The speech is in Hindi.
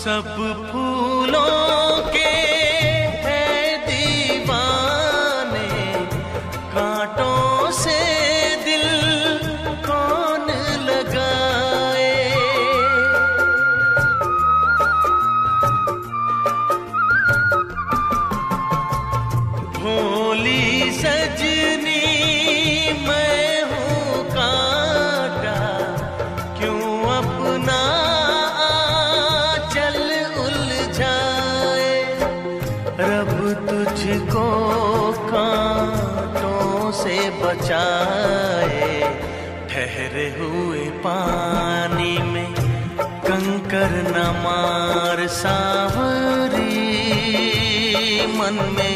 सब फूलों के है दीवाने, कांटों से दिल कौन लगाए। भोली सजनी मैं हूँ कांटा, क्यों अपना आंचल उलझाए। रब तुझको कांटों से बचाए, ठहरे हुए पानी में कंकर न मार सावरी। मन में